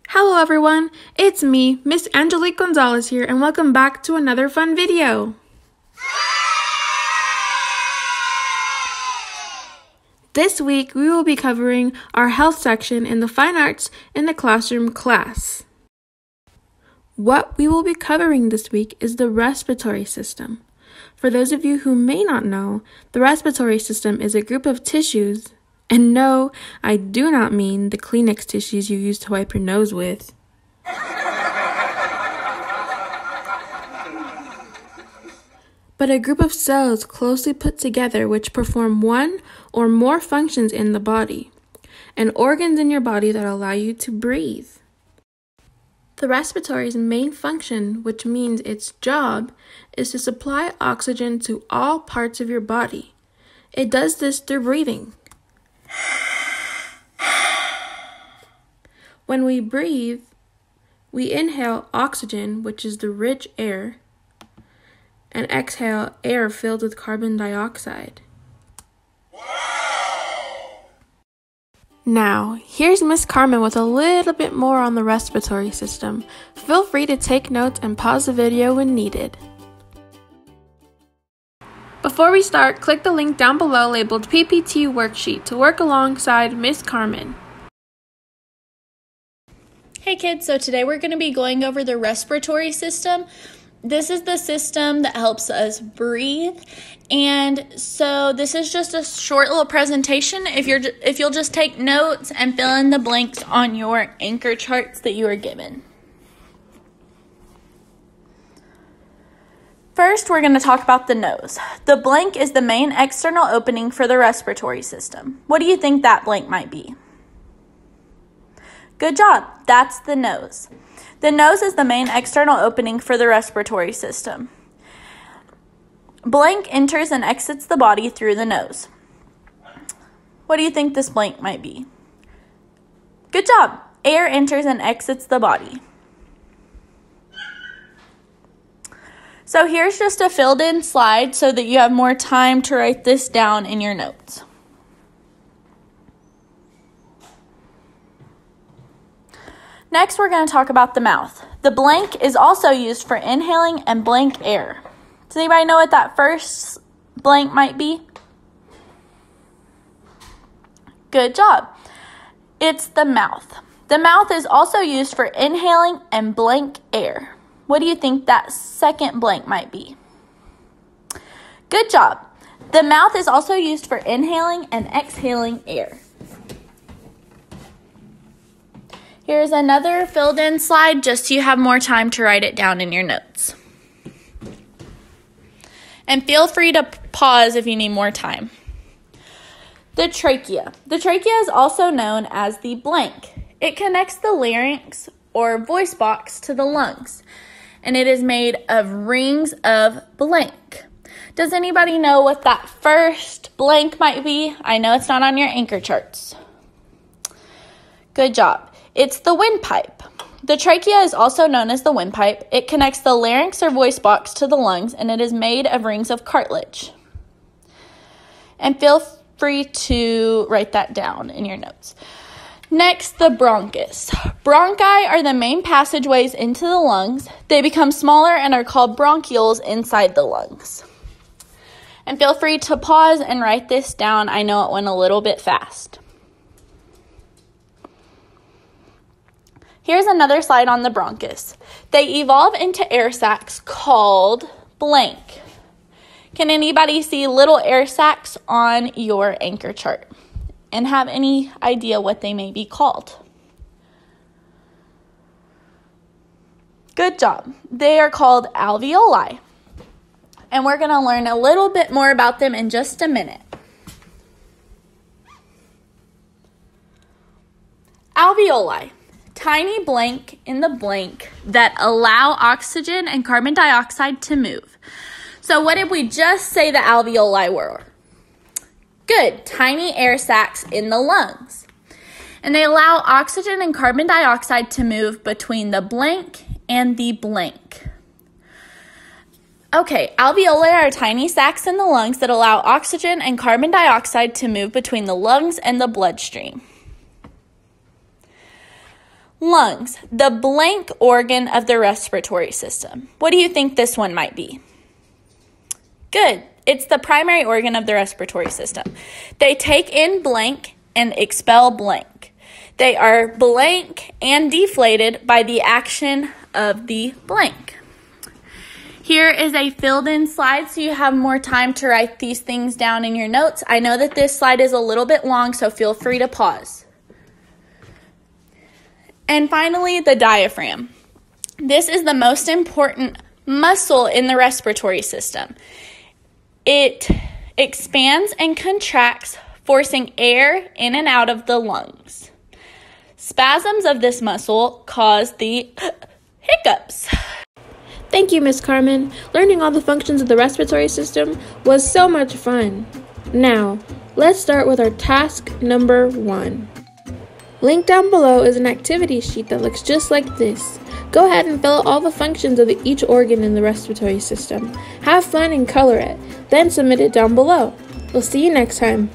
Hello everyone, it's me, Miss Angelique Gonzalez here, and welcome back to another fun video. This week, we will be covering our health section in the Fine Arts in the Classroom class. What we will be covering this week is the respiratory system. For those of you who may not know, the respiratory system is a group of tissues, and no, I do not mean the Kleenex tissues you use to wipe your nose with. But a group of cells closely put together which perform one or more functions in the body, and organs in your body that allow you to breathe. The respiratory's main function, which means its job, is to supply oxygen to all parts of your body. It does this through breathing. When we breathe, we inhale oxygen, which is the rich air, and exhale air filled with carbon dioxide. Now, here's Miss Carmen with a little bit more on the respiratory system. Feel free to take notes and pause the video when needed. Before we start, click the link down below labeled PPT Worksheet to work alongside Miss Carmen. Hey kids, so today we're going to be going over the respiratory system. This is the system that helps us breathe, and so this is just a short little presentation. If you'll just take notes and fill in the blanks on your anchor charts that you are given. First, we're going to talk about the nose. The blank is the main external opening for the respiratory system. What do you think that blank might be? Good job. That's the nose. The nose is the main external opening for the respiratory system. Blank enters and exits the body through the nose. What do you think this blank might be? Good job. Air enters and exits the body. So here's just a filled in slide so that you have more time to write this down in your notes. Next, we're going to talk about the mouth. The blank is also used for inhaling and blank air. Does anybody know what that first blank might be? Good job. It's the mouth. The mouth is also used for inhaling and blank air. What do you think that second blank might be? Good job. The mouth is also used for inhaling and exhaling air. Here's another filled in slide just so you have more time to write it down in your notes. And feel free to pause if you need more time. The trachea. The trachea is also known as the blank. It connects the larynx or voice box to the lungs, and it is made of rings of blank. Does anybody know what that first blank might be? I know it's not on your anchor charts. Good job. It's the windpipe. The trachea is also known as the windpipe. It connects the larynx or voice box to the lungs, and it is made of rings of cartilage. And feel free to write that down in your notes. Next, the bronchus. Bronchi are the main passageways into the lungs. They become smaller and are called bronchioles inside the lungs. And feel free to pause and write this down. I know it went a little bit fast. Here's another slide on the bronchus. They evolve into air sacs called blank. Can anybody see little air sacs on your anchor chart and have any idea what they may be called? Good job. They are called alveoli. And we're going to learn a little bit more about them in just a minute. Alveoli. Tiny blank in the blank that allow oxygen and carbon dioxide to move. So what did we just say the alveoli were? Good, tiny air sacs in the lungs. And they allow oxygen and carbon dioxide to move between the blank and the blank. Okay, alveoli are tiny sacs in the lungs that allow oxygen and carbon dioxide to move between the lungs and the bloodstream. Lungs, the blank organ of the respiratory system. What do you think this one might be? Good. It's the primary organ of the respiratory system. They take in blank and expel blank. They are blank and deflated by the action of the blank. Here is a filled-in slide so you have more time to write these things down in your notes. I know that this slide is a little bit long, so feel free to pause. And finally, the diaphragm. This is the most important muscle in the respiratory system. It expands and contracts, forcing air in and out of the lungs. Spasms of this muscle cause the hiccups. Thank you, Miss Carmen. Learning all the functions of the respiratory system was so much fun. Now, let's start with our task number 1. Linked down below is an activity sheet that looks just like this. Go ahead and fill out all the functions of each organ in the respiratory system. Have fun and color it, then submit it down below. We'll see you next time.